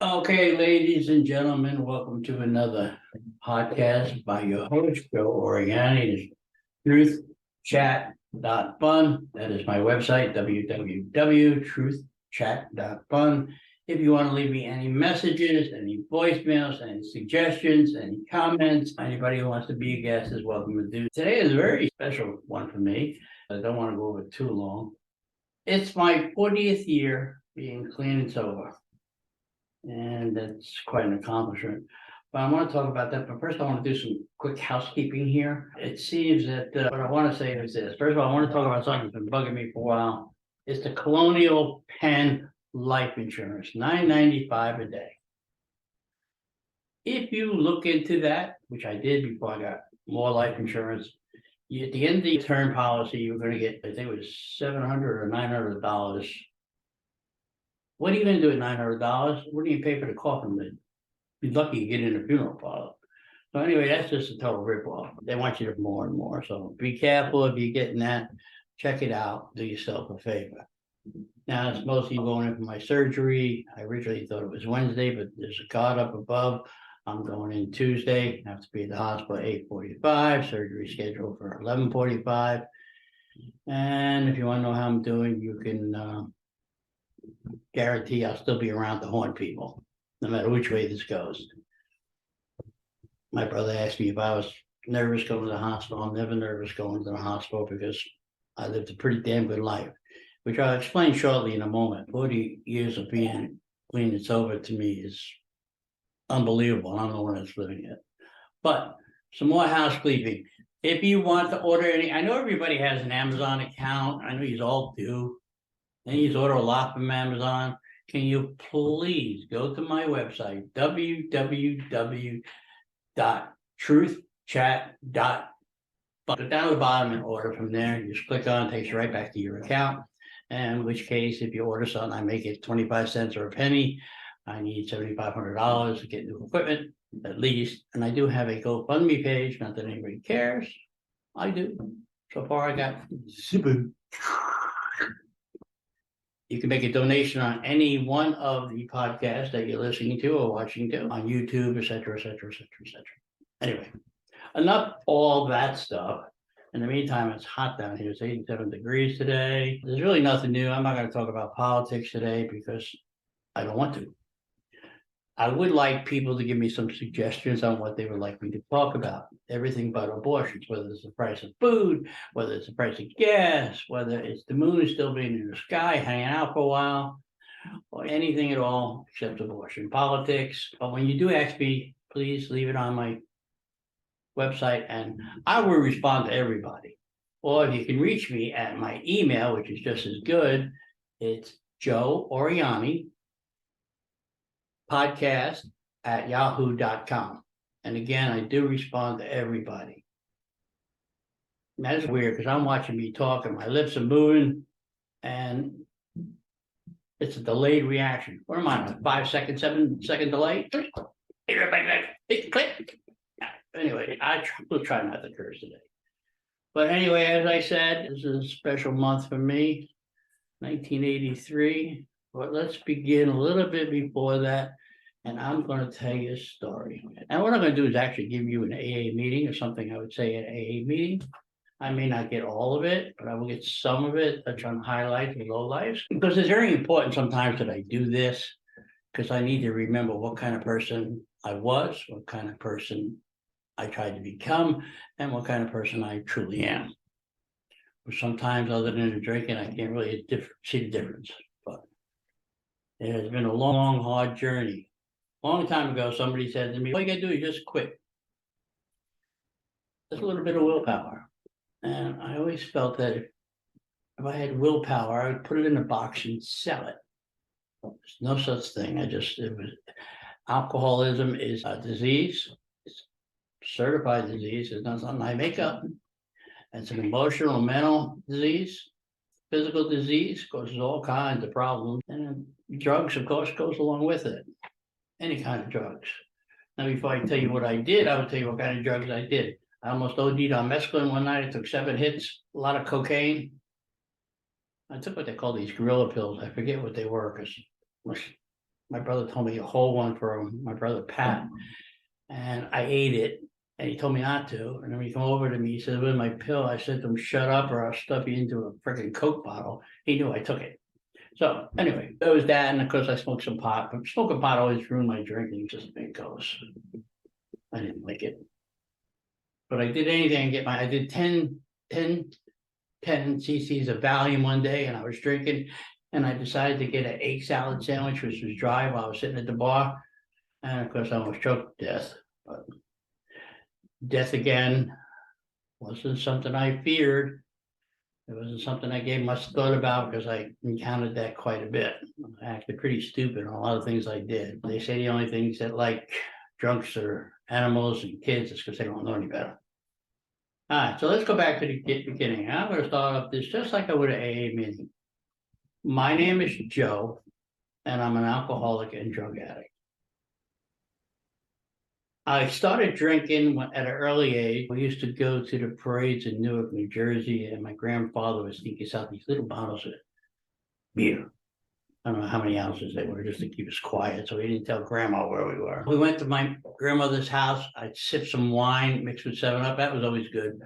Okay, ladies and gentlemen, welcome to another podcast by your host, Joe Oriani. TruthChat.fun. That is my website, www.truthchat.fun. If you want to leave me any messages, any voicemails, any suggestions, any comments, anybody who wants to be a guest is welcome to do. Today is a very special one for me. I don't want to go over too long. It's my 40th year being clean and sober. And that's quite an accomplishment. But I want to talk about that. But first, I want to do some quick housekeeping here. It seems that what I want to say is this. First of all, I want to talk about something that's been bugging me for a while. It's the Colonial Penn life insurance, $9.95 a day. If you look into that, which I did before I got more life insurance, at the end of the term policy, you're going to get, I think it was $700 or $900. What are you going to do at $900? What do you pay for the coffin lid? Be lucky you get in a funeral parlor. So anyway, that's just a total ripoff. They want you to more and more. So be careful if you're getting that. Check it out. Do yourself a favor. Now, it's mostly going in for my surgery. I originally thought it was Wednesday, but there's a card up above. I'm going in Tuesday. I have to be at the hospital at 8:45. Surgery scheduled for 11:45. And if you want to know how I'm doing, you can guarantee I'll still be around to haunt people, no matter which way this goes. My brother asked me if I was nervous going to the hospital. I'm never nervous going to the hospital because I lived a pretty damn good life, which I'll explain shortly in a moment. 40 years of being clean and sober to me is unbelievable. I'm the one that's living it. But some more housekeeping. If you want to order any, I know everybody has an Amazon account. I know you all do. And you order a lot from Amazon. Can you please go to my website, www.truthchat.fun. Go down to the bottom and order from there. You just click on it, takes you right back to your account. And in which case, if you order something, I make it 25 cents or a penny. I need $7,500 to get new equipment, at least. And I do have a GoFundMe page, not that anybody cares. I do. So far, I got Zibu. You can make a donation on any one of the podcasts that you're listening to or watching to on YouTube, et cetera, et cetera, et cetera, et cetera. Anyway, enough all that stuff. In the meantime, it's hot down here. It's 87 degrees today. There's really nothing new. I'm not going to talk about politics today because I don't want to. I would like people to give me some suggestions on what they would like me to talk about. Everything but abortions, whether it's the price of food, whether it's the price of gas, whether it's the moon still being in the sky, hanging out for a while, or anything at all except abortion, politics. But when you do ask me, please leave it on my website and I will respond to everybody. Or if you can reach me at my email, which is just as good, it's Joe Oriani podcast@yahoo.com. And again, I do respond to everybody. And that is weird because I'm watching me talk and my lips are moving and it's a delayed reaction. What am I, 5 second, 7 second delay? Click. Anyway, will try not to curse today. But anyway, as I said, this is a special month for me, 1983. But let's begin a little bit before that. And I'm going to tell you a story. And what I'm going to do is actually give you an AA meeting or something I would say at an AA meeting. I may not get all of it, but I will get some of it, touch on highlights and lowlights. Because it's very important sometimes that I do this, because I need to remember what kind of person I was, what kind of person I tried to become, and what kind of person I truly am. But sometimes, other than the drinking, I can't really see the difference. But it has been a long, hard journey. Long time ago, somebody said to me, all you gotta do is just quit. Just a little bit of willpower. And I always felt that if I had willpower, I would put it in a box and sell it. There's no such thing. Alcoholism is a disease. It's a certified disease. It's not something I make up. It's an emotional, mental disease, physical disease, causes all kinds of problems. And drugs, of course, goes along with it. Any kind of drugs. Now, before I tell you what I did, I would tell you what kind of drugs I did. I almost OD'd on mescaline one night. I took 7 hits, a lot of cocaine. I took what they call these gorilla pills. I forget what they were, because my brother told me a whole one for my brother Pat. And I ate it. And he told me not to. And then he came over to me, he said, "With my pill," I said to him, "Shut up or I'll stuff you into a freaking Coke bottle." He knew I took it. So anyway, there was that. And of course I smoked some pot, but smoking pot always ruined my drinking, just the way it goes. I didn't like it. But I did anything to I did 10 cc's of Valium one day, and I was drinking, and I decided to get an egg salad sandwich, which was dry, while I was sitting at the bar. And of course I almost choked to death. But death again wasn't something I feared. It wasn't something I gave much thought about, because I encountered that quite a bit. I acted pretty stupid on a lot of things I did. They say the only things that like drunks or animals and kids is because they don't know any better. All right, so let's go back to the beginning. I'm going to start off this just like I would an AA meeting. My name is Joe, and I'm an alcoholic and drug addict. I started drinking at an early age. We used to go to the parades in Newark, New Jersey, and my grandfather would sneak us out these little bottles of beer. I don't know how many ounces they were, just to keep us quiet, so we didn't tell grandma where we were. We went to my grandmother's house. I'd sip some wine mixed with 7-Up. That was always good.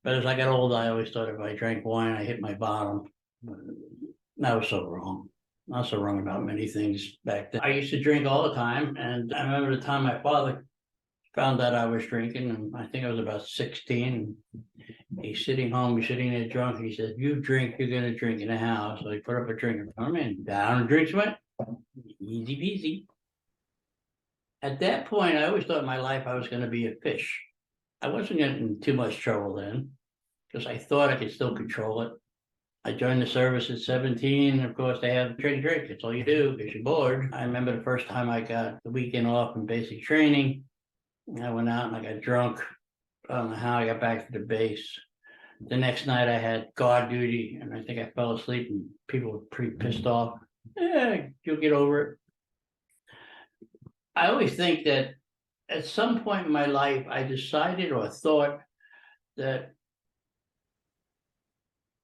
But as I got older, I always thought if I drank wine, I hit my bottom. That was so wrong. I was so wrong about many things back then. I used to drink all the time, and I remember the time my father found out I was drinking, and I think I was about 16. He's sitting home, he's sitting there drunk, and he said, "You drink, you're gonna drink in the house." So he put up a drink for me, and down the drinks went. Easy peasy. At that point, I always thought in my life I was gonna be a fish. I wasn't getting in too much trouble then, because I thought I could still control it. I joined the service at 17. Of course, they have drink. That's all you do because you're bored. I remember the first time I got the weekend off in basic training. I went out and I got drunk. I don't know how I got back to the base. The next night I had guard duty, and I think I fell asleep, and people were pretty pissed off. Yeah, you'll get over it. I always think that at some point in my life, I decided or thought that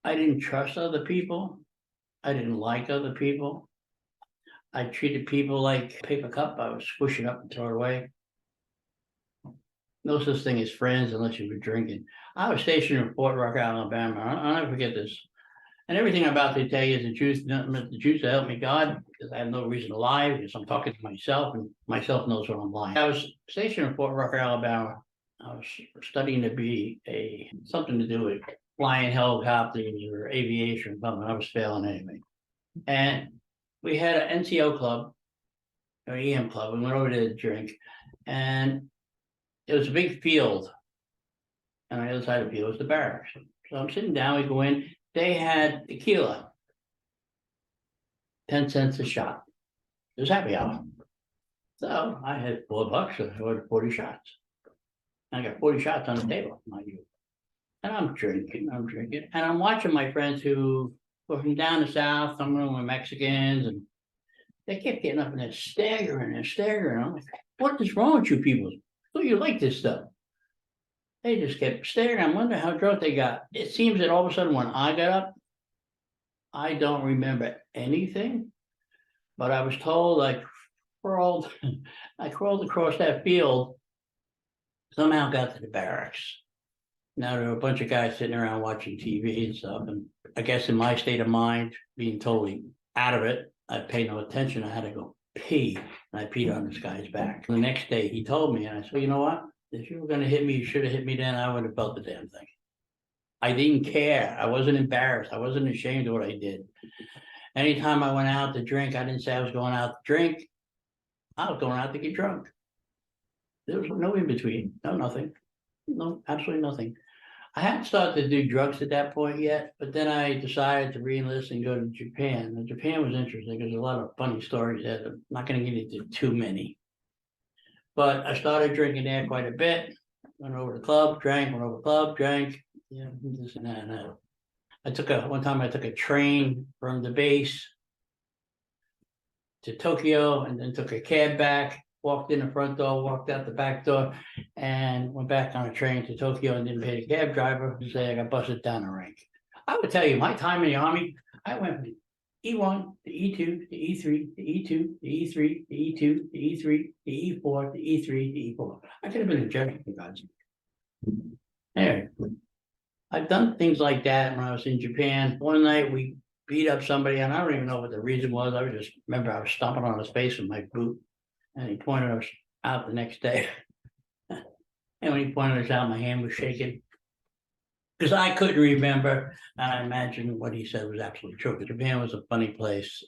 I didn't trust other people. I didn't like other people. I treated people like a paper cup. I would squish it up and throw it away. No such thing as friends unless you were drinking. I was stationed in Fort Rucker, Alabama. I'll never forget this. And everything I'm about to tell you is the truth, nothing but the truth to help me God, because I have no reason to lie, because I'm talking to myself, and myself knows when I'm lying. I was stationed in Fort Rucker, Alabama. I was studying to be something to do with flying helicopters or aviation or something. I was failing anyway. And we had an NCO club, or EM club. We went over there to drink, and it was a big field. And on the other side of the field was the barracks. So I'm sitting down, we go in. They had tequila, 10 cents a shot. It was happy hour. So I had $4, so I ordered 40 shots. And I got 40 shots on the table, mind you. And I'm drinking, and I'm watching my friends who were from down the south. Some of them were Mexicans, and they kept getting up and they're staggering. I'm like, what is wrong with you people? I thought you like this stuff. They just kept staring. I wonder how drunk they got. It seems that all of a sudden when I got up, I don't remember anything, but I was told I crawled across that field, somehow got to the barracks. Now there were a bunch of guys sitting around watching TV and stuff, and I guess in my state of mind, being totally out of it, I paid no attention. I had to go pee, and I peed on this guy's back. The next day, he told me, and I said, you know what? If you were going to hit me, you should have hit me then. I would have felt the damn thing. I didn't care. I wasn't embarrassed. I wasn't ashamed of what I did. Anytime I went out to drink, I didn't say I was going out to drink. I was going out to get drunk. There was no in between, no nothing, no, absolutely nothing. I hadn't started to do drugs at that point yet, but then I decided to re-enlist and go to Japan. And Japan was interesting because there's a lot of funny stories there. I'm not going to get into too many. But I started drinking there quite a bit. Went over to the club, drank, went over to the club, drank. Yeah, this and that and that. One time I took a train from the base to Tokyo and then took a cab back, walked in the front door, walked out the back door, and went back on a train to Tokyo and didn't pay the cab driver and say I got busted down the rank. I would tell you, my time in the Army, I went from E1 to E2 to E3 to E2 to E3 to E2 to E3 to E4 to E3 to E4. I could have been a general for God's sake. Anyway, I've done things like that when I was in Japan. One night we beat up somebody, and I don't even know what the reason was. I just remember I was stomping on his face with my boot, and he pointed us out the next day. And when he pointed us out, my hand was shaking because I couldn't remember. And I imagine what he said was absolutely true. Japan was a funny place.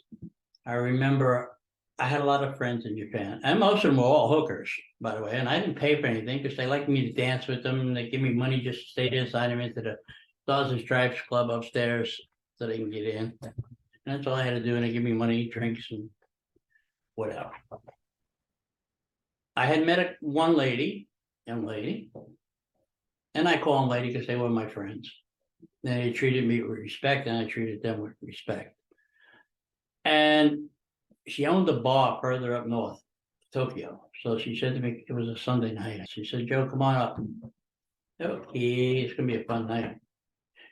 I remember I had a lot of friends in Japan, and most of them were all hookers, by the way. And I didn't pay for anything because they liked me to dance with them. And they give me money just to stay there, sign them into the Stars and Stripes Club upstairs so they can get in. And that's all I had to do. And they give me money, drinks, and whatever. I had met one lady, young lady, and I call them lady because they were my friends. They treated me with respect, and I treated them with respect. And she owned a bar further up north, Tokyo. So she said to me, it was a Sunday night. She said, Joe, come on up. Okay, it's going to be a fun night.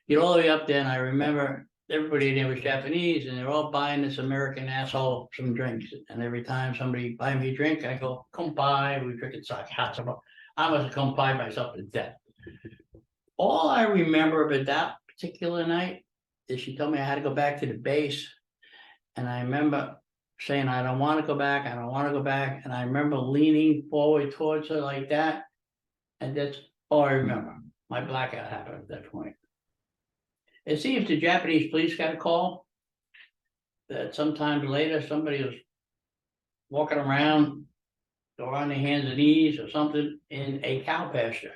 Get all the way up there, and I remember everybody there was Japanese, and they're all buying this American asshole some drinks. And every time somebody buy me a drink, I go, "Kompai." We drink it sake. I must have kompai myself to death. All I remember about that particular night is she told me I had to go back to the base. And I remember saying, I don't want to go back. I don't want to go back. And I remember leaning forward towards her like that. And that's all I remember. My blackout happened at that point. It seems the Japanese police got a call that sometime later somebody was walking around or on their hands and knees or something in a cow pasture.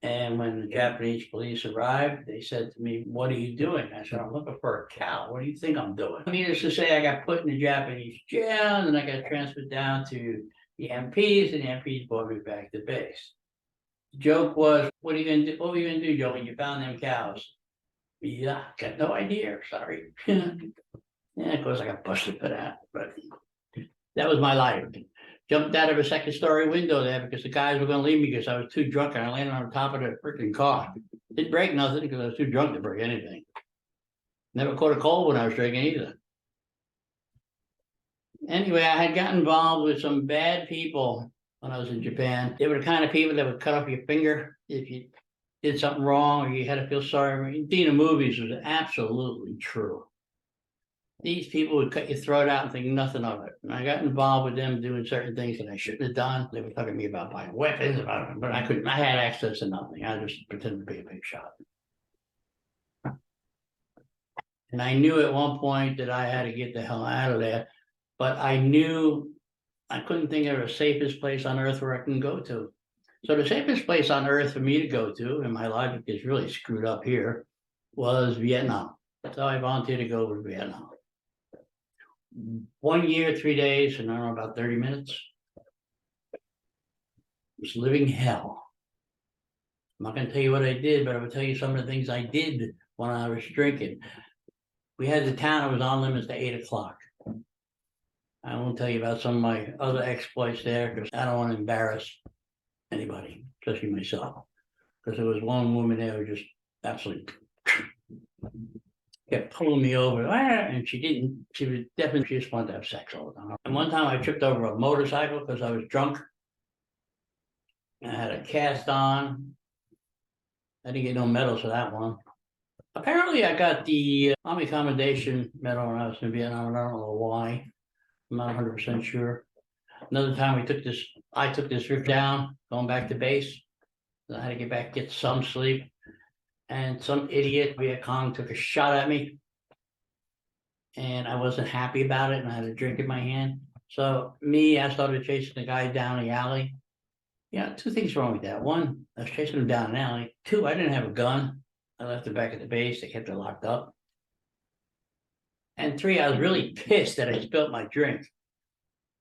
And when the Japanese police arrived, they said to me, "What are you doing?" I said, "I'm looking for a cow. What do you think I'm doing?" Needless to say, I got put in the Japanese jail, and then I got transferred down to the MPs, and the MPs brought me back to base. The joke was, what are you gonna do? What were you gonna do, Joe, when you found them cows? Yeah, got no idea. Sorry. Yeah, of course I got busted for that, but that was my life. Jumped out of a second story window there because the guys were going to leave me because I was too drunk and I landed on top of the freaking car. Didn't break nothing because I was too drunk to break anything. Never caught a cold when I was drinking either. Anyway, I had gotten involved with some bad people when I was in Japan. They were the kind of people that would cut off your finger if you did something wrong or you had to feel sorry. Seeing the movies was absolutely true. These people would cut your throat out and think nothing of it. And I got involved with them doing certain things that I shouldn't have done. They were talking to me about buying weapons, but I couldn't. I had access to nothing. I just pretended to be a big shot. And I knew at one point that I had to get the hell out of there. But I knew I couldn't think of the safest place on earth where I can go to. So the safest place on earth for me to go to, and my logic is really screwed up here, was Vietnam. So I volunteered to go to Vietnam. 1 year, 3 days, and I don't know, about 30 minutes. It was living hell. I'm not going to tell you what I did, but I will tell you some of the things I did when I was drinking. We had the town that was on limits to 8 o'clock. I won't tell you about some of my other exploits there because I don't want to embarrass anybody, especially myself. Because there was one woman there who just absolutely kept pulling me over, and she didn't. She was definitely, she just wanted to have sex all the time. And one time I tripped over a motorcycle because I was drunk. I had a cast on, I didn't get no medals for that one. Apparently, I got the Army Commendation Medal when I was in Vietnam, and I don't know why. I'm not 100% sure. Another time I took this roof down, going back to base. I had to get back, get some sleep. And some idiot, Viet Cong, took a shot at me. And I wasn't happy about it, and I had a drink in my hand. So I started chasing the guy down the alley. Yeah, two things wrong with that. One, I was chasing him down an alley. Two, I didn't have a gun. I left it back at the base. They kept it locked up. And three, I was really pissed that I spilled my drink.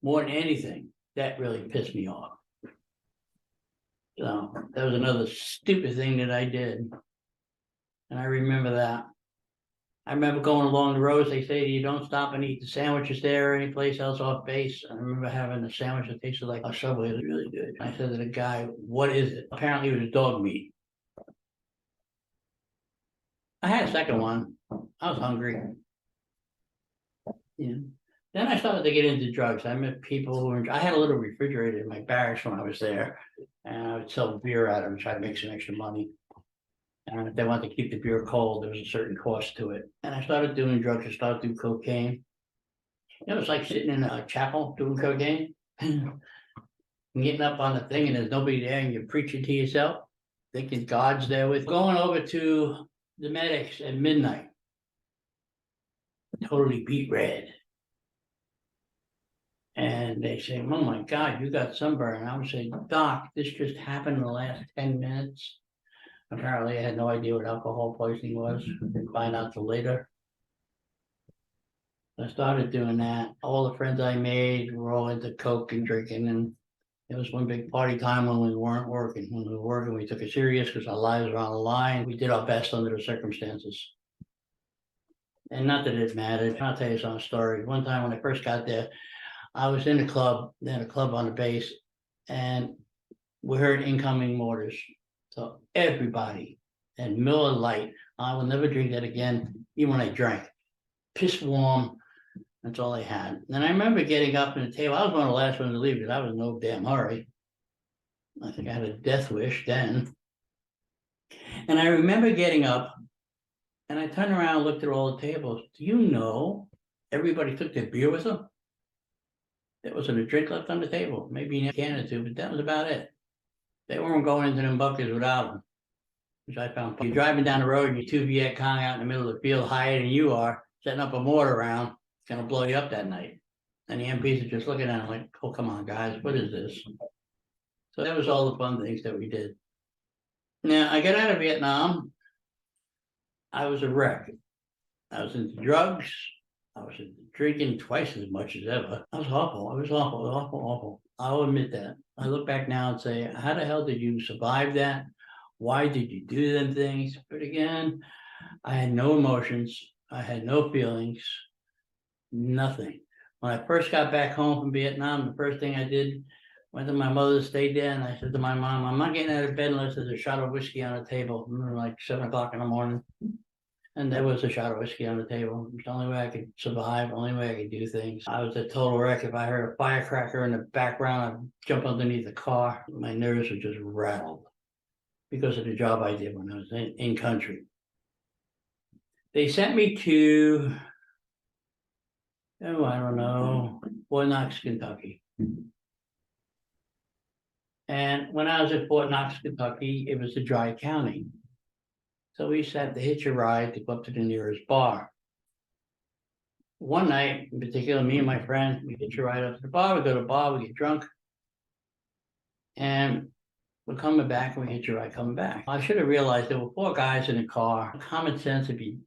More than anything, that really pissed me off. So that was another stupid thing that I did. And I remember that. I remember going along the roads, they say you don't stop and eat the sandwiches there or any place else off base. I remember having a sandwich that tasted like a Subway. It was really good. I said to the guy, "What is it?" Apparently it was dog meat. I had a second one. I was hungry. Yeah. Then I started to get into drugs. I met people who were, I had a little refrigerator in my barracks when I was there, and I would sell beer at them, try to make some extra money. And if they wanted to keep the beer cold, there was a certain cost to it. And I started doing drugs. I started doing cocaine. It was like sitting in a chapel doing cocaine, and getting up on the thing, and there's nobody there, and you're preaching to yourself, thinking God's there with. Going over to the medics at midnight, totally beat red. And they say, "Oh my God, you got sunburn." And I would say, "Doc, this just happened in the last 10 minutes. Apparently, I had no idea what alcohol poisoning was. Didn't find out till later. I started doing that. All the friends I made were all into coke and drinking, and it was one big party time when we weren't working. When we were working, we took it serious because our lives were on the line. We did our best under the circumstances. And not that it mattered. I'll tell you some story. One time when I first got there, I was in a club, they had a club on the base, and we heard incoming mortars. So everybody, and Miller Lite, I will never drink that again, even when I drank. Piss warm, that's all I had. And I remember getting up from the table. I was one of the last ones to leave because I was in no damn hurry. I think I had a death wish then. And I remember getting up, and I turned around and looked at all the tables. Do you know everybody took their beer with them? There wasn't a drink left on the table, maybe a can or two, but that was about it. They weren't going into them buckets without them, which I found. You're driving down the road and you're two Viet Cong out in the middle of the field higher than you are, setting up a mortar round, it's gonna blow you up that night. And the MPs are just looking at them like, "Oh, come on, guys, what is this?" So that was all the fun things that we did. Now, I got out of Vietnam. I was a wreck. I was into drugs. I was drinking twice as much as ever. I was awful. I was awful, awful. I'll admit that. I look back now and say, how the hell did you survive that? Why did you do them things? But again, I had no emotions. I had no feelings, nothing. When I first got back home from Vietnam, the first thing I did, went to my mother's, stayed there, and I said to my mom, "I'm not getting out of bed unless there's a shot of whiskey on the table." Like 7 o'clock in the morning. And there was a shot of whiskey on the table. It was the only way I could survive, the only way I could do things. I was a total wreck. If I heard a firecracker in the background, I'd jump underneath the car. My nerves were just rattled because of the job I did when I was in country. They sent me to, I don't know, Fort Knox, Kentucky. And when I was at Fort Knox, Kentucky, it was a dry county. So we used to have to hitch a ride to go up to the nearest bar. One night in particular, me and my friend, we hitch a ride up to the bar, we go to the bar, we get drunk. And we're coming back and we hitch a ride coming back. I should have realized there were 4 guys in the car. Common sense, if you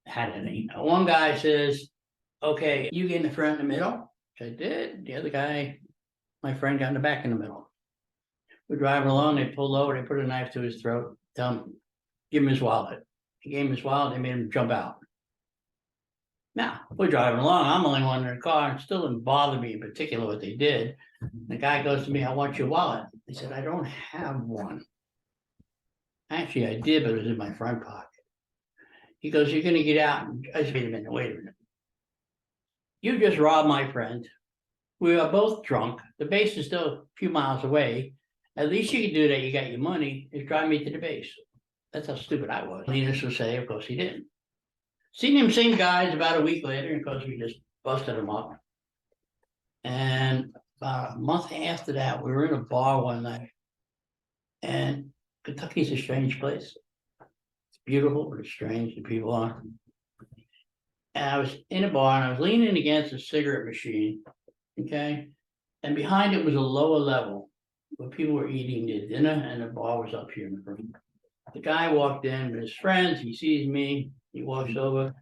had any. One guy says, "Okay, you get in the front in the middle," which I did. The other guy, my friend, got in the back in the middle. We're driving along, they pulled over, they put a knife to his throat, tell him, give him his wallet. He gave him his wallet, they made him jump out. Now, we're driving along, I'm the only one in the car, and it still didn't bother me in particular what they did. The guy goes to me, "I want your wallet." I said, "I don't have one." Actually, I did, but it was in my front pocket. He goes, "You're gonna get out." I said, wait a minute. You just robbed my friend. We are both drunk. The base is still a few miles away. At least you can do that. You got your money. Just drive me to the base. That's how stupid I was. Needless to say, of course, he didn't. Seen him same guys about a week later, and of course, we just busted him up. And about a month after that, we were in a bar one night, and Kentucky's a strange place. It's beautiful, but it's strange, the people are. And I was in a bar, and I was leaning against a cigarette machine, okay? And behind it was a lower level where people were eating their dinner, and the bar was up here in the room. The guy walked in with his friends. He sees me. He walks over.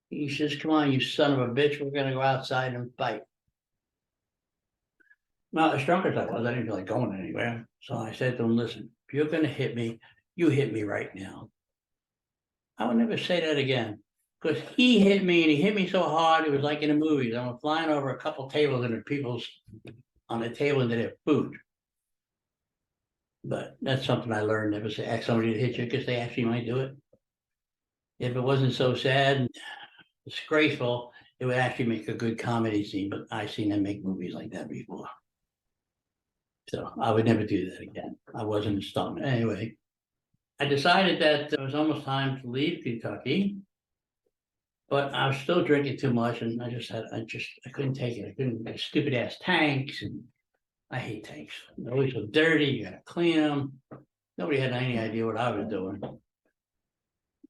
He says, "Come on, you son of a bitch. We're going to go outside and fight." Now, as drunk as I was, I didn't feel like going anywhere. So I said to him, "Listen, if you're going to hit me, you hit me right now." I would never say that again, because he hit me, and he hit me so hard, it was like in the movies. I was flying over a couple tables, and the people's on the table into their food. But that's something I learned. Never say ask somebody to hit you because they actually might do it. If it wasn't so sad and disgraceful, it would actually make a good comedy scene. But I've seen them make movies like that before. So I would never do that again. I wasn't a stuntman. Anyway, I decided that it was almost time to leave Kentucky. But I was still drinking too much, and I couldn't take it. I couldn't get stupid ass tanks, and I hate tanks. They're always so dirty. You gotta clean them. Nobody had any idea what I was doing.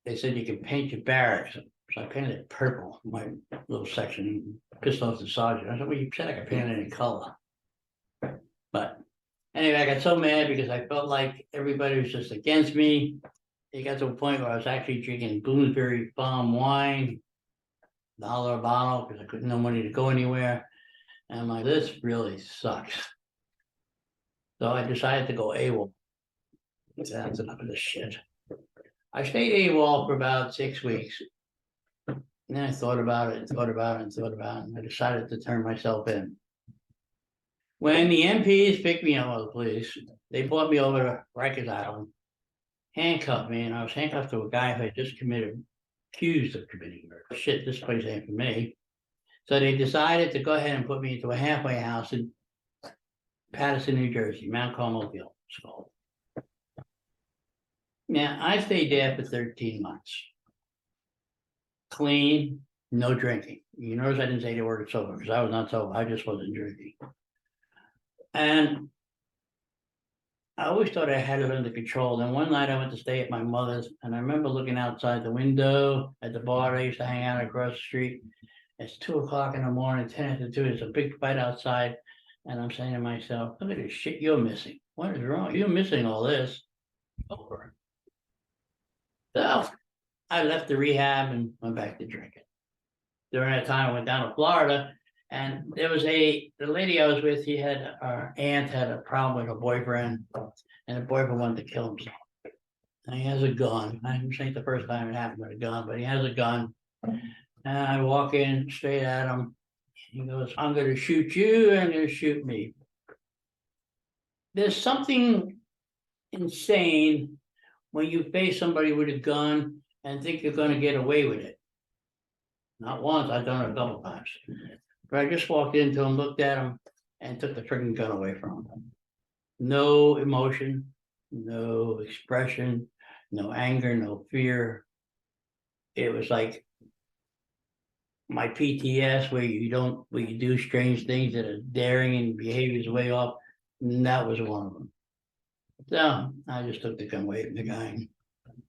They said you can paint your barracks, so I painted it purple. My little section, pissed off the sergeant. I said, "Well, you said I could paint any color." But anyway, I got so mad because I felt like everybody was just against me. It got to a point where I was actually drinking Bloomsbury Farm wine, $1 a bottle, because I couldn't no money to go anywhere. And I'm like, this really sucks. So I decided to go AWOL. That's enough of this shit. I stayed AWOL for about 6 weeks. And then I thought about it and thought about it and thought about it. And I decided to turn myself in. When the MPs picked me up with the police, they brought me over to Rikers Island, handcuffed me, and I was handcuffed to a guy who had just accused of committing murder. Shit, this place ain't for me. So they decided to go ahead and put me into a halfway house in Paterson, New Jersey, Mount Carmel Hill, it's called. Now, I stayed there for 13 months. Clean, no drinking. You notice I didn't say the word sober because I was not sober. I just wasn't drinking. And I always thought I had it under control. Then one night I went to stay at my mother's, and I remember looking outside the window at the bar I used to hang out across the street. It's 2:00 in the morning, 10 after 2. There's a big fight outside. And I'm saying to myself, look at this shit you're missing. What is wrong? You're missing all this. Over. So I left the rehab and went back to drinking. During that time, I went down to Florida, and there was the lady I was with, her aunt had a problem with her boyfriend, and the boyfriend wanted to kill himself. And he has a gun. I ain't the first time it happened with a gun, but he has a gun. And I walk in straight at him. He goes, "I'm going to shoot you and you're going to shoot me." There's something insane when you face somebody with a gun and think you're going to get away with it. Not once, I've done it a couple times. But I just walked into him, looked at him, and took the freaking gun away from him. No emotion, no expression, no anger, no fear. It was like my PTS where you do strange things that are daring and behaviors way off. And that was one of them. So I just took the gun away from the guy and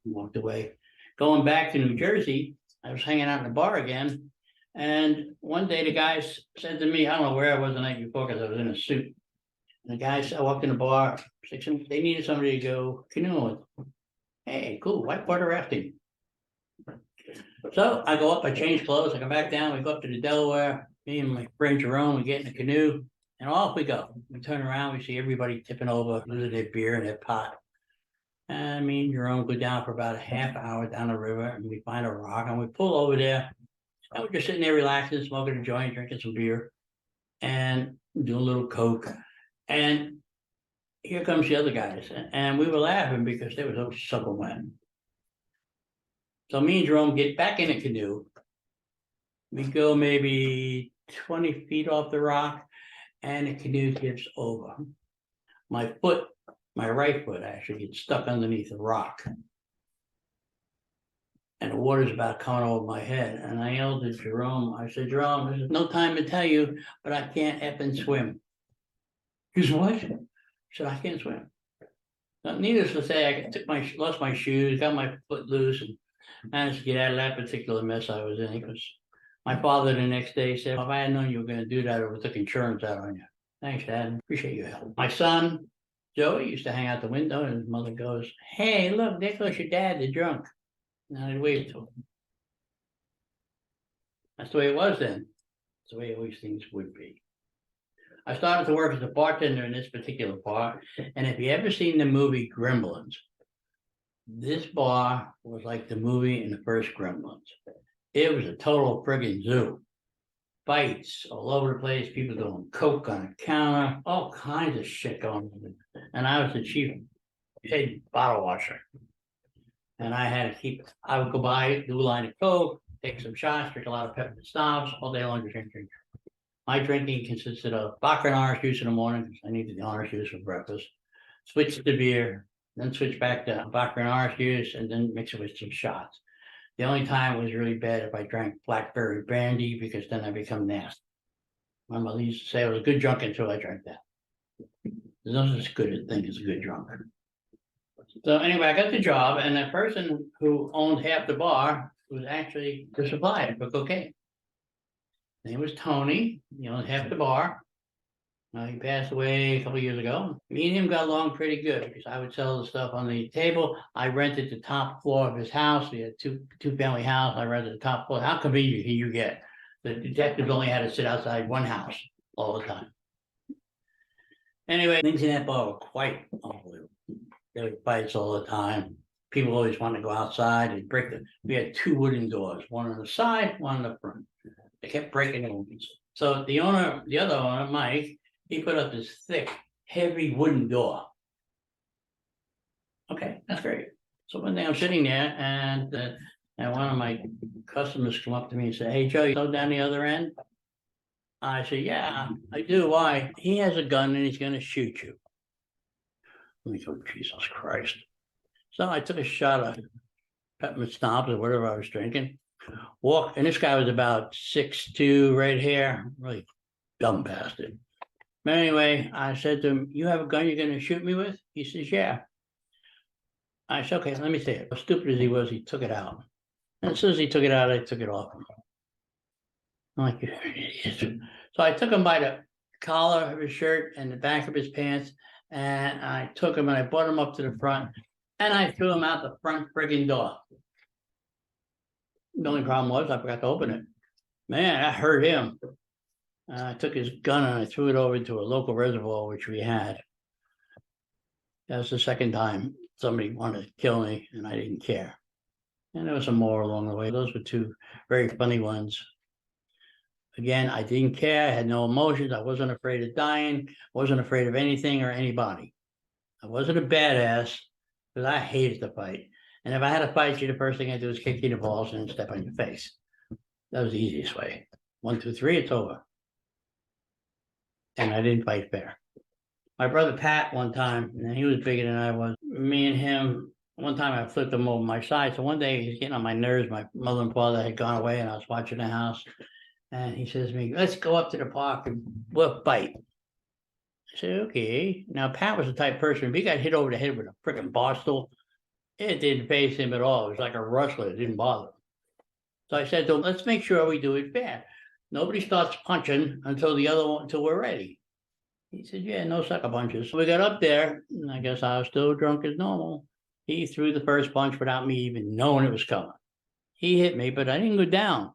walked away. Going back to New Jersey, I was hanging out in the bar again. And one day the guy said to me, I don't know where I was the night before because I was in a suit. And the guy, I walked in the bar, they needed somebody to go canoeing with. Hey, cool, whitewater rafting. So I go up, I change clothes, I come back down, we go up to the Delaware, me and my friend Jerome, we get in the canoe, and off we go. We turn around, we see everybody tipping over, losing their beer and their pot. And me and Jerome go down for about a half hour down the river, and we find a rock, and we pull over there, and we're just sitting there relaxing, smoking a joint, drinking some beer, and doing a little coke. And here comes the other guys, and we were laughing because they were so soaking wet. So me and Jerome get back in a canoe. We go maybe 20 feet off the rock, and the canoe tips over. My right foot actually gets stuck underneath a rock. and the water's about coming over my head. And I yelled at Jerome. I said, Jerome, there's no time to tell you, but I can't effing swim. He said, what? I said, I can't swim. Now, needless to say, lost my shoes, got my foot loose, and managed to get out of that particular mess I was in. Because my father the next day said, if I had known you were going to do that, I would have took insurance out on you. Thanks, Dad. Appreciate your help. My son, Joey, used to hang out the window, and his mother goes, hey, look, there goes your dad, the drunk. And I'd wave to him. That's the way it was then. That's the way always things would be. I started to work as a bartender in this particular bar, and if you ever seen the movie Gremlins, this bar was like the movie in the first Gremlins. It was a total friggin' zoo. Fights all over the place, people doing coke on the counter, all kinds of shit going on. And I was the chief head bottle washer. And I had to I would go by, do a line of coke, take some shots, drink a lot of peppermint snobs, all day long, drink. My drinking consisted of vodka and orange juice in the morning, because I needed the orange juice for breakfast. Switch to beer, then switch back to vodka and orange juice, and then mix it with some shots. The only time it was really bad if I drank blackberry brandy, because then I become nasty. My mother used to say I was a good drunk until I drank that. There's no such good thing as a good drunk. So anyway, I got the job, and the person who owned half the bar was actually the supplier for cocaine. His name was Tony. He owned half the bar. He passed away a couple of years ago. Me and him got along pretty good because I would sell the stuff on the table. I rented the top floor of his house. We had two family house. I rented the top floor. How convenient can you get? The detectives only had to sit outside one house all the time. Anyway, things in that bar were quite unbelievable. There were fights all the time. People always wanted to go outside and break them. We had two wooden doors, one on the side, one on the front. They kept breaking them. So the other owner, Mike, he put up this thick, heavy wooden door. Okay, that's great. So one day I'm sitting there, and one of my customers come up to me and say, hey, Joe, you go down the other end? I said, yeah, I do. Why? He has a gun and he's going to shoot you. Let me go, Jesus Christ. So I took a shot of peppermint snobs or whatever I was drinking. And this guy was about 6'2", red hair, really dumb bastard. But anyway, I said to him, you have a gun you're going to shoot me with? He says, yeah. I said, okay, let me see it. As stupid as he was, he took it out. And as soon as he took it out, I took it off. I'm like, you're an idiot. So I took him by the collar of his shirt and the back of his pants, and I took him and I brought him up to the front, and I threw him out the front friggin' door. The only problem was I forgot to open it. Man, that hurt him. I took his gun and I threw it over into a local reservoir, which we had. That was the second time somebody wanted to kill me, and I didn't care. And there was some more along the way. Those were two very funny ones. Again, I didn't care. I had no emotions. I wasn't afraid of dying. I wasn't afraid of anything or anybody. I wasn't a badass because I hated to fight. And if I had to fight you, the first thing I do is kick you in the balls and step on your face. That was the easiest way. 1, 2, 3, it's over. And I didn't fight fair. My brother Pat, one time, and he was bigger than I was. Me and him, one time I flipped him over my side. So one day he's getting on my nerves. My mother and father had gone away, and I was watching the house. And he says to me, let's go up to the park and we'll fight. I said, okay. Now, Pat was the type of person, if he got hit over the head with a freaking bar stool, it didn't faze him at all. It was like a wrestler. It didn't bother him. So I said to him, let's make sure we do it fair. Nobody starts punching until we're ready. He said, yeah, no sucker punches. So we got up there, and I guess I was still drunk as normal. He threw the first punch without me even knowing it was coming. He hit me, but I didn't go down.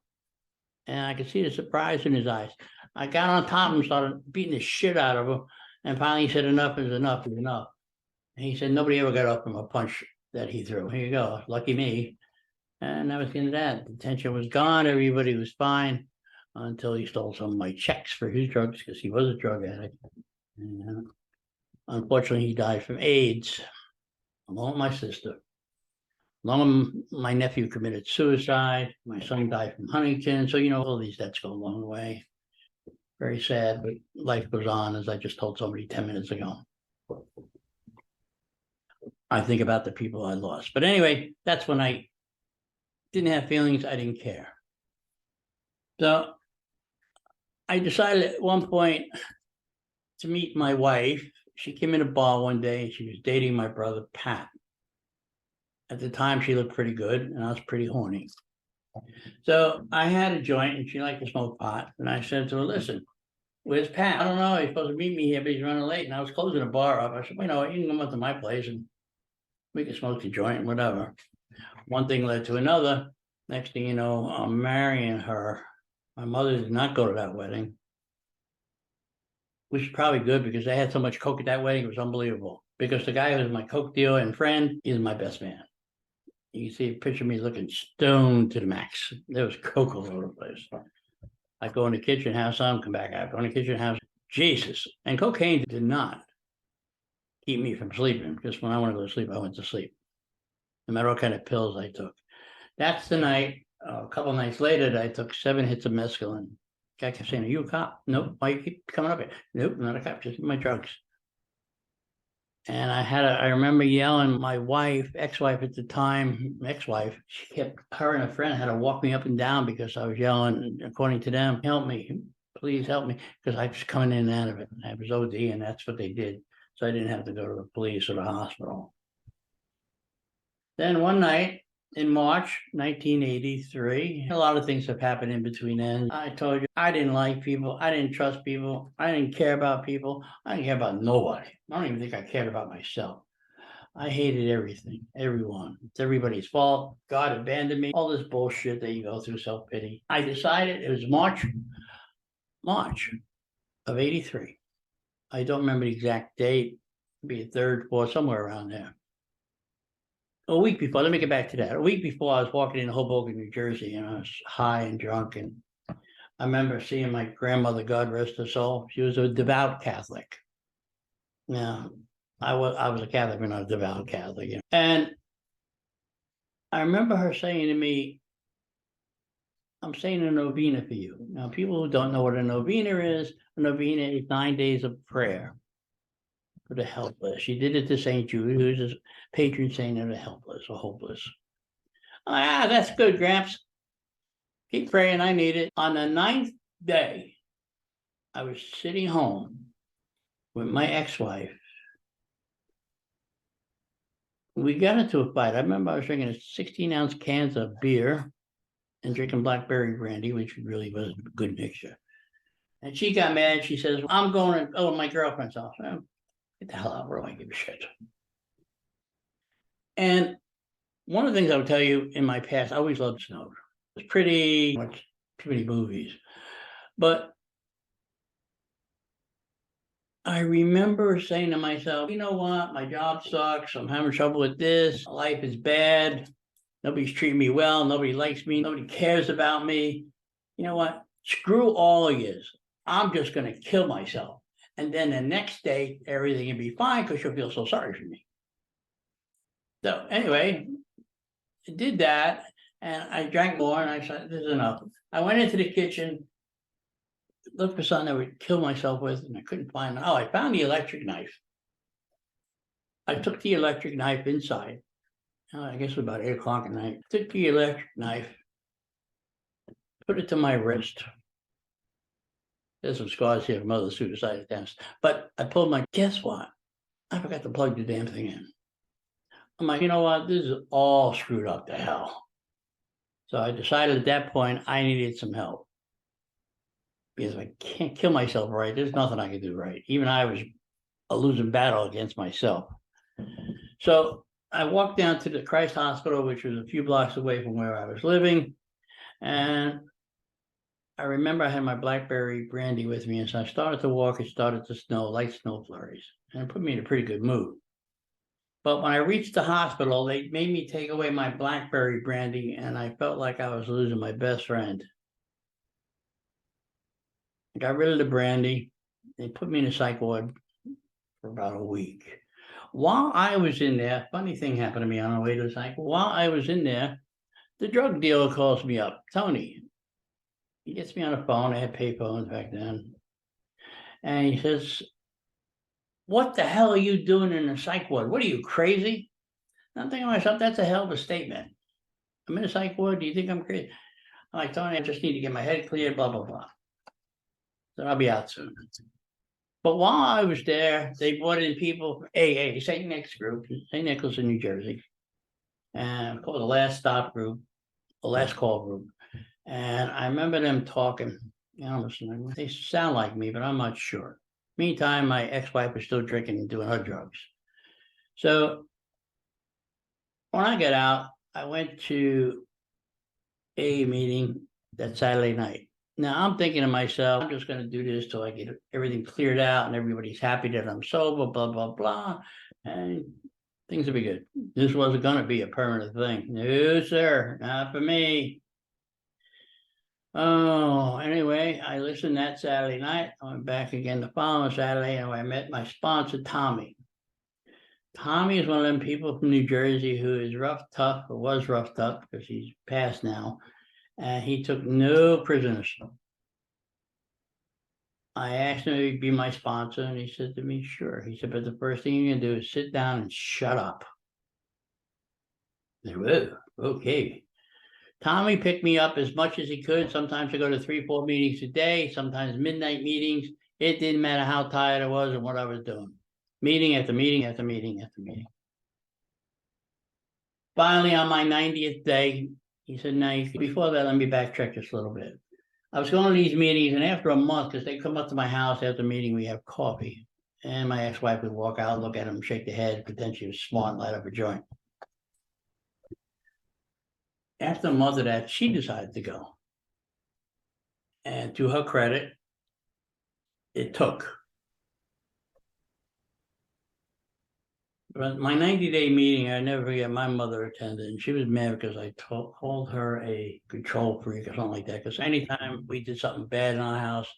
And I could see the surprise in his eyes. I got on top of him, started beating the shit out of him, and finally he said, enough is enough is enough. And he said, nobody ever got up from a punch that he threw. Here you go, lucky me. And that was the end of that. The tension was gone, everybody was fine, until he stole some of my checks for his drugs, because he was a drug addict. And, unfortunately, he died from AIDS, along with my sister. Along with my nephew committed suicide. My son died from Huntington. So, all these deaths go a long way. Very sad, but life goes on, as I just told somebody 10 minutes ago. I think about the people I lost. But anyway, that's when I didn't have feelings, I didn't care. So I decided at one point to meet my wife. She came in a bar one day and she was dating my brother, Pat. At the time, she looked pretty good and I was pretty horny. So I had a joint and she liked to smoke pot. And I said to her, listen, where's Pat? I don't know. He's supposed to meet me here, but he's running late. And I was closing the bar up. I said, you know what? You can come up to my place and we can smoke the joint and whatever. One thing led to another. Next thing you know, I'm marrying her. My mother did not go to that wedding, which is probably good because they had so much coke at that wedding. It was unbelievable. Because the guy who was my coke dealer and friend is my best man. You can see a picture of me looking stoned to the max. There was coke all over the place. I go in the kitchen, have some, come back out. Go in the kitchen, have Jesus. And cocaine did not keep me from sleeping because when I want to go to sleep, I went to sleep. No matter what kind of pills I took. That's the night. A couple of nights later, I took 7 hits of mescaline. Guy kept saying, are you a cop? Nope. Why you keep coming up here? Nope, not a cop, just my drugs. And I remember yelling, my wife, ex-wife at the time, she kept, her and a friend had to walk me up and down because I was yelling, according to them, help me, please help me, because I was coming in and out of it. I was OD and that's what they did. So I didn't have to go to the police or the hospital. Then one night in March 1983, a lot of things have happened in between then. I told you, I didn't like people. I didn't trust people. I didn't care about people. I didn't care about nobody. I don't even think I cared about myself. I hated everything, everyone. It's everybody's fault. God abandoned me. All this bullshit that you go through, self-pity. I decided it was March of 83. I don't remember the exact date. It'd be a third, fourth, somewhere around there. A week before, let me get back to that. A week before, I was walking in Hoboken, New Jersey, and I was high and drunk. And I remember seeing my grandmother, God rest her soul. She was a devout Catholic. Now, I was a Catholic, but not a devout Catholic. You know? And I remember her saying to me, I'm saying a novena for you. Now, people who don't know what a novena is 9 days of prayer for the helpless. She did it to St. Jude, who's a patron saint of the helpless or hopeless. Ah, that's good, Gramps. Keep praying, I need it. On the 9th day, I was sitting home with my ex-wife. We got into a fight. I remember I was drinking 16-ounce cans of beer and drinking blackberry brandy, which really was a good mixture. And she got mad. She says, I'm going to my girlfriend's house. Get the hell out, bro. I give a shit. And one of the things I would tell you in my past, I always loved snow. It's pretty much too many movies. But I remember saying to myself, you know what? My job sucks. I'm having trouble with this. Life is bad. Nobody's treating me well. Nobody likes me. Nobody cares about me. You know what? Screw all of you. I'm just going to kill myself. And then the next day, everything will be fine because you'll feel so sorry for me. So anyway, I did that and I drank more and I said, this is enough. I went into the kitchen, looked for something I would kill myself with and I couldn't find it. Oh, I found the electric knife. I took the electric knife inside. I guess it was about 8 o'clock at night. Took the electric knife, put it to my wrist. There's some scars here from other suicide attempts. But I pulled my, guess what? I forgot to plug the damn thing in. I'm like, you know what? This is all screwed up to hell. So I decided at that point I needed some help. Because if I can't kill myself right, there's nothing I can do right. Even I was a losing battle against myself. So I walked down to the Christ Hospital, which was a few blocks away from where I was living. And I remember I had my blackberry brandy with me. And so I started to walk, it started to snow, light snow flurries. And it put me in a pretty good mood. But when I reached the hospital, they made me take away my blackberry brandy. And I felt like I was losing my best friend. I got rid of the brandy. They put me in a psych ward for about a week. While I was in there, funny thing happened to me on the way to the psych. While I was in there, the drug dealer calls me up, Tony. He gets me on the phone. I had pay phones back then. And he says, what the hell are you doing in the psych ward? What are you, crazy? And I'm thinking to myself, that's a hell of a statement. I'm in a psych ward. Do you think I'm crazy? I'm like, Tony, I just need to get my head cleared, blah, blah, blah. So I'll be out soon. But while I was there, they brought in people from AA, St. Nick's group, St. Nicholas in New Jersey, and called the Last Stop group, the Last Call group. And I remember them talking, listen, they sound like me, but I'm not sure. Meantime, my ex-wife was still drinking and doing her drugs. So when I got out, I went to a meeting that Saturday night. Now I'm thinking to myself, I'm just going to do this till I get everything cleared out and everybody's happy that I'm sober, blah, blah, blah. And things will be good. This wasn't going to be a permanent thing. No, sir, not for me. Oh, anyway, I listened that Saturday night. I went back again the following Saturday and I met my sponsor, Tommy. Tommy is one of them people from New Jersey who is rough, tough, or was rough, tough, because he's passed now. And he took no prisoners. I asked him if he'd be my sponsor, and he said to me, sure. He said, but the first thing you're going to do is sit down and shut up. I said, whoa, okay. Tommy picked me up as much as he could. Sometimes I go to 3-4 meetings a day, sometimes midnight meetings. It didn't matter how tired I was and what I was doing. Meeting after meeting after meeting after meeting. Finally, on my 90th day, he said, now, before that, let me backtrack just a little bit. I was going to these meetings, and after a month, because they come up to my house after the meeting, we have coffee. And my ex-wife would walk out, look at him, shake the head, pretend she was smart, and light up a joint. After a month of that, she decided to go. And to her credit, it took. But my 90-day meeting, I never forget, my mother attended, and she was mad because I called her a control freak or something like that. Because anytime we did something bad in our house,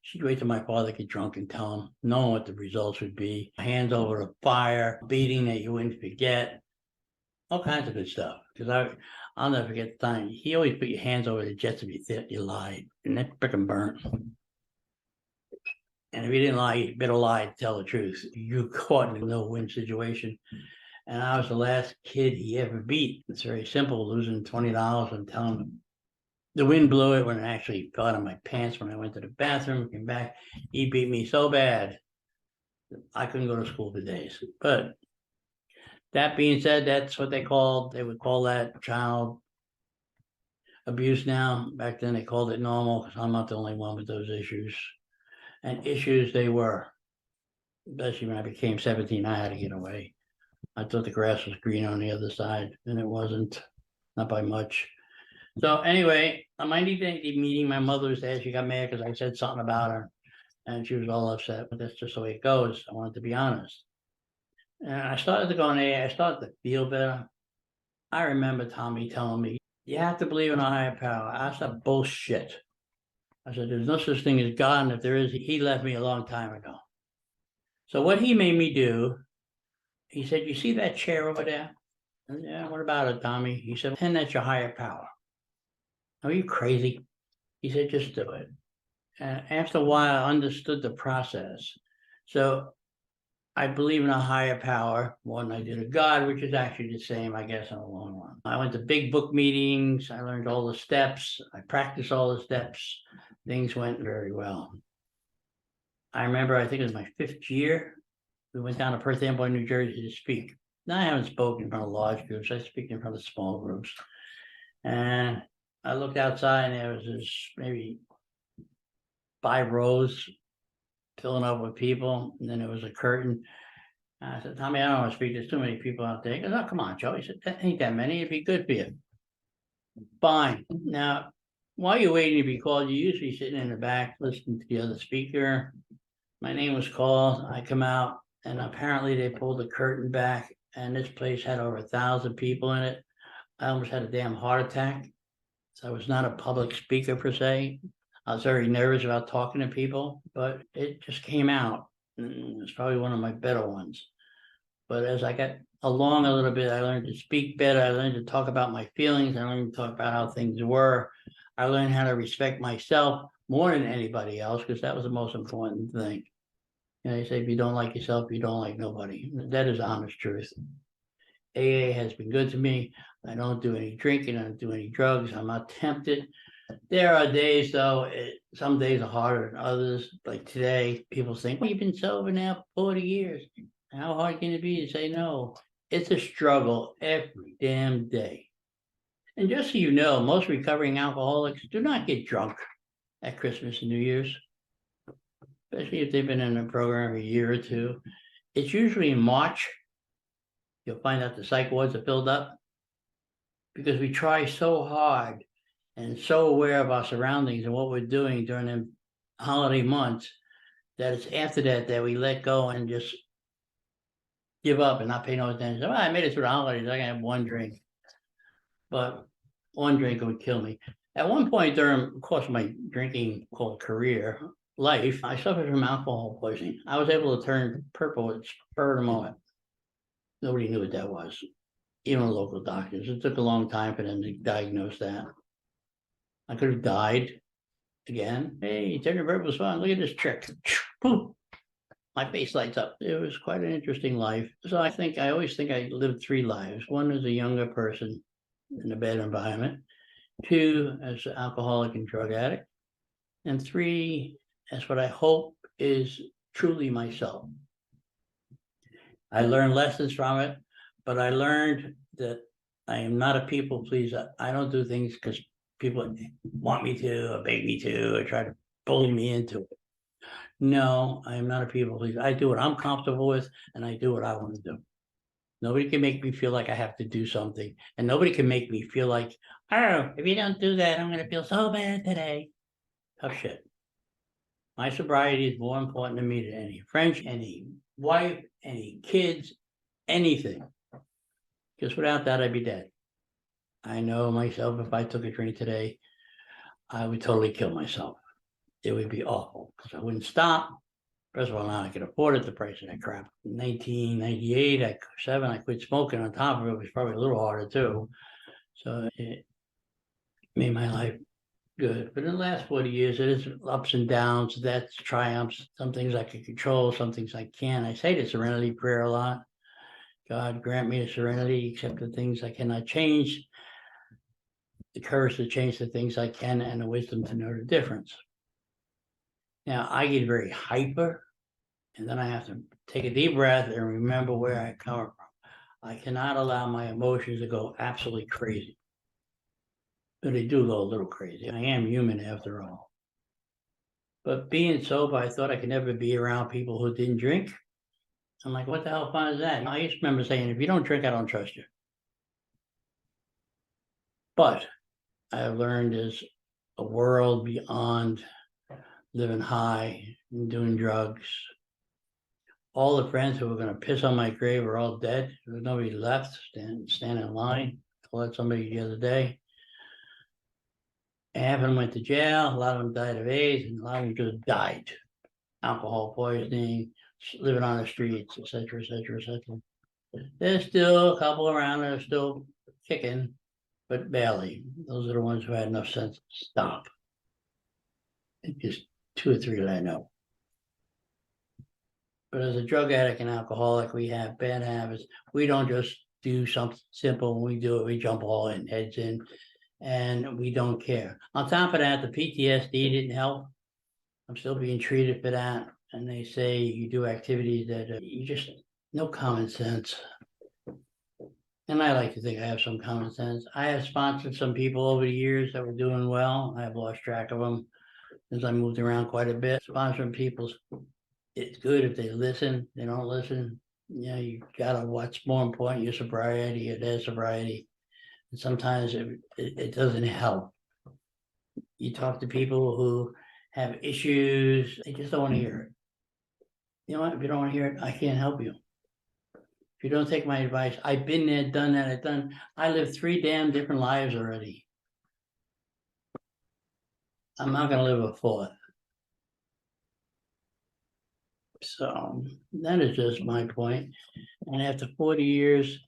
she'd wait till my father get drunk and tell him, knowing what the results would be. Hands over the fire, beating that you wouldn't forget, all kinds of good stuff. Because I'll never forget the time. He always put your hands over the jets if you thought you lied, and that frickin' burnt. And if you didn't lie, you better lie to tell the truth. You caught in a no-win situation. And I was the last kid he ever beat. It's very simple, losing $20 and telling him the wind blew it when it actually fell out of my pants when I went to the bathroom, came back. He beat me so bad I couldn't go to school for days. But that being said, that's what they would call that child abuse now. Back then they called it normal because I'm not the only one with those issues. And issues they were, especially when I became 17, I had to get away. I thought the grass was green on the other side, and it wasn't, not by much. So anyway, on my meeting, my mother was there. She got mad because I said something about her, and she was all upset. But that's just the way it goes. I wanted to be honest. And I started to go in there. I started to feel better. I remember Tommy telling me, you have to believe in a higher power. I said, bullshit. I said, there's no such thing as God, and if there is, he left me a long time ago. So what he made me do, he said, you see that chair over there? And, yeah, what about it, Tommy? He said, pretend that's your higher power. Are you crazy? He said, just do it. And after a while, I understood the process. So I believe in a higher power more than I did a God, which is actually the same, I guess, in the long run. I went to big book meetings. I learned all the steps. I practiced all the steps. Things went very well. I remember, I think it was my 5th year. We went down to Perth Amboy, New Jersey to speak. Now I haven't spoken in front of large groups. I speak in front of small groups. And I looked outside and there was this maybe 5 rows filling up with people. And then there was a curtain. And I said, Tommy, I don't want to speak. There's too many people out there. He goes, oh, come on, Joe. He said, that ain't that many. It'd be good for you. Fine. Now, while you're waiting to be called, you're usually sitting in the back listening to the other speaker. My name was called. I come out, and apparently they pulled the curtain back, and this place had over 1,000 people in it. I almost had a damn heart attack. So I was not a public speaker per se. I was very nervous about talking to people, but it just came out. It's probably one of my better ones. But as I got along a little bit, I learned to speak better. I learned to talk about my feelings. I learned to talk about how things were. I learned how to respect myself more than anybody else, because that was the most important thing. You know, they say if you don't like yourself, you don't like nobody. That is honest truth. AA has been good to me. I don't do any drinking, I don't do any drugs, I'm not tempted. There are days though, some days are harder than others, like today, people think, well, you've been sober now for 40 years. How hard can it be to say no? It's a struggle every damn day. And just so you know, most recovering alcoholics do not get drunk at Christmas and New Year's, especially if they've been in a program a year or two. It's usually in March. You'll find out the psych wards are filled up because we try so hard and so aware of our surroundings and what we're doing during the holiday months that it's after that we let go and just give up and not pay no attention. Well, I made it through the holidays. I can have one drink, but one drink would kill me. At one point during, of course, my drinking career life, I suffered from alcohol poisoning. I was able to turn purple at spur of the moment. Nobody knew what that was, even local doctors. It took a long time for them to diagnose that. I could have died again. Hey, turn your purple spot. Look at this trick. Boom. My face lights up. It was quite an interesting life. So I always think I lived 3 lives. One as a younger person in a bad environment. 2 as an alcoholic and drug addict. And 3 as what I hope is truly myself. I learned lessons from it, but I learned that I am not a people pleaser. I don't do things because people want me to or beg me to or try to bully me into it. No, I am not a people pleaser. I do what I'm comfortable with and I do what I want to do. Nobody can make me feel like I have to do something. And nobody can make me feel like, oh, if you don't do that, I'm going to feel so bad today. Tough shit. My sobriety is more important to me than any friend, any wife, any kids, anything. Because without that, I'd be dead. I know myself, if I took a drink today, I would totally kill myself. It would be awful because I wouldn't stop. First of all, now I could afford it, the price of that crap. In 1998, I quit smoking. On top of it, it was probably a little harder too. So it made my life good. But in the last 40 years, it is ups and downs, that's triumphs. Some things I can control, some things I can't. I say the serenity prayer a lot. God grant me the serenity, accept the things I cannot change, the courage to change the things I can, and the wisdom to know the difference. Now, I get very hyper, and then I have to take a deep breath and remember where I come from. I cannot allow my emotions to go absolutely crazy. But they do go a little crazy. I am human after all. But being sober, I thought I could never be around people who didn't drink. I'm like, what the hell fun is that? I used to remember saying, if you don't drink, I don't trust you. But I have learned there's a world beyond living high and doing drugs. All the friends who were going to piss on my grave are all dead. There's nobody left. Stand in line. I called somebody the other day. Half of them went to jail. A lot of them died of AIDS, and a lot of them just died. Alcohol poisoning, living on the streets, etc., etc., etc. There's still a couple around that are still kicking, but barely. Those are the ones who had enough sense to stop. Just 2 or 3 that I know. But as a drug addict and alcoholic, we have bad habits. We don't just do something simple. When we do it, we jump all in, heads in, and we don't care. On top of that, the PTSD didn't help. I'm still being treated for that. And they say you do activities that you just, no common sense. And I like to think I have some common sense. I have sponsored some people over the years that were doing well. I have lost track of them since I moved around quite a bit. Sponsoring people, it's good if they listen. They don't listen. You know, you gotta what's more important, your sobriety or their sobriety. And sometimes it doesn't help. You talk to people who have issues, they just don't want to hear it. You know what? If you don't want to hear it, I can't help you. If you don't take my advice, I've been there, done that, I lived 3 damn different lives already. I'm not going to live a 4th. So that is just my point. And after 40 years,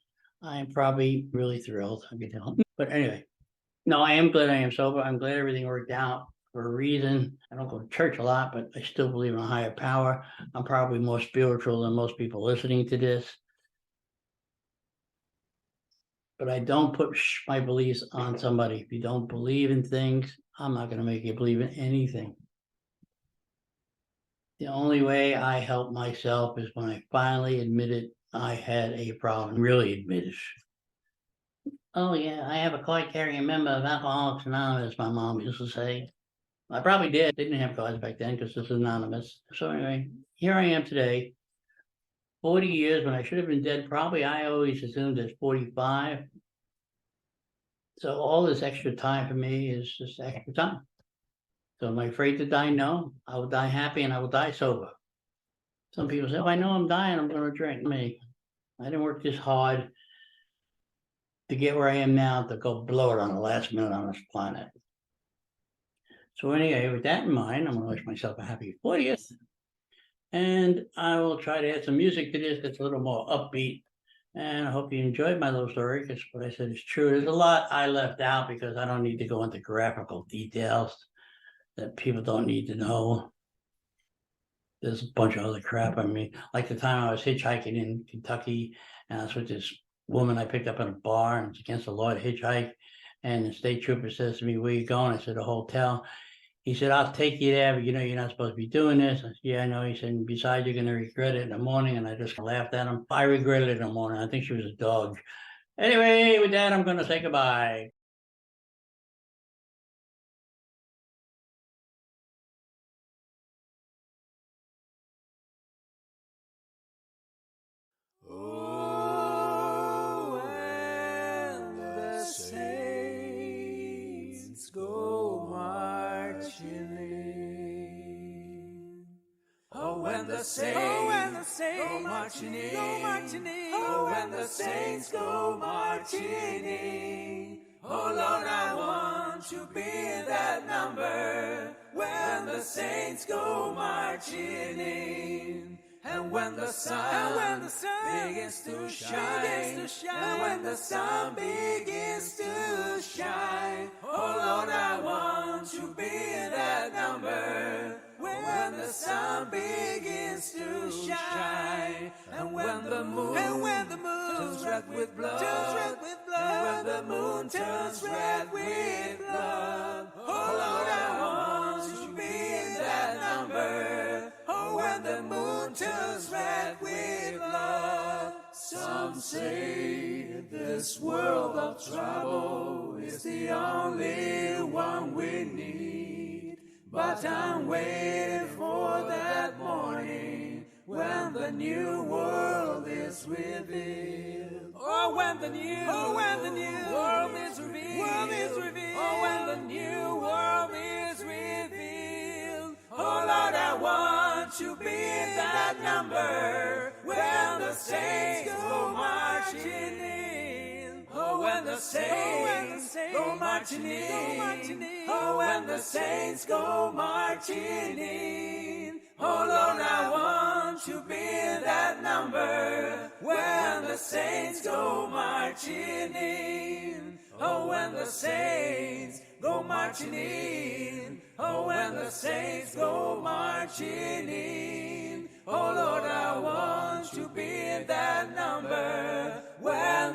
I'm probably really thrilled. But anyway, no, I am glad I am sober. I'm glad everything worked out for a reason. I don't go to church a lot, but I still believe in a higher power. I'm probably more spiritual than most people listening to this. but I don't put my beliefs on somebody. If you don't believe in things, I'm not gonna make you believe in anything. The only way I help myself is when I finally admitted I had a problem, really admit it. Oh yeah, I have a card-carrying member of Alcoholics Anonymous, my mom used to say. I probably did, didn't have cards back then because this is anonymous. So anyway, here I am today. 40 years when I should have been dead, probably I always assumed it's 45. So all this extra time for me is just extra time. So am I afraid to die? No, I will die happy and I will die sober. Some people say, if I know I'm dying, I'm going to drink. Me, I didn't work this hard to get where I am now to go blow it on the last minute on this planet. So anyway, with that in mind, I'm going to wish myself a happy 40th. And I will try to add some music to this that's a little more upbeat. And I hope you enjoyed my little story, because what I said is true. There's a lot I left out because I don't need to go into graphical details that people don't need to know. There's a bunch of other crap. I mean, like the time I was hitchhiking in Kentucky, and I was with this woman I picked up in a bar, and it's against the law to hitchhike. And the state trooper says to me, "Where you going?" I said, "A hotel." He said, "I'll take you there, but you know you're not supposed to be doing this." I said, "Yeah, I know." He said, "Besides, you're going to regret it in the morning." And I just laughed at him. I regretted it in the morning. I think she was a dog. Anyway, with that, I'm going to say goodbye. Oh, when the saints go marching in. Oh, when the saints go marching in. Oh, when the saints go marching in. Oh, Lord, I want to be in that number. When the saints go marching in. And when the sun begins to shine, and when the sun begins to shine, oh Lord, I want to be in that number. When the sun begins to shine, and when the moon turns red with blood, and when the moon turns red with blood, oh Lord, I want to be in that number. Oh, when the moon turns red with blood. Some say this world of trouble is the only one we need. But I'm waiting for that morning when the new world is revealed. Oh, when the new world is revealed. Oh, when the new world is revealed. Oh, Lord, I want to be in that number when the saints go marching in. Oh, when the saints go marching in. Oh, when the saints go marching in. Oh, Lord, I want to be in that number when the saints go marching in. Oh, when the saints go marching in. Oh, when the saints go marching in. Oh, Lord, I want to be in that number when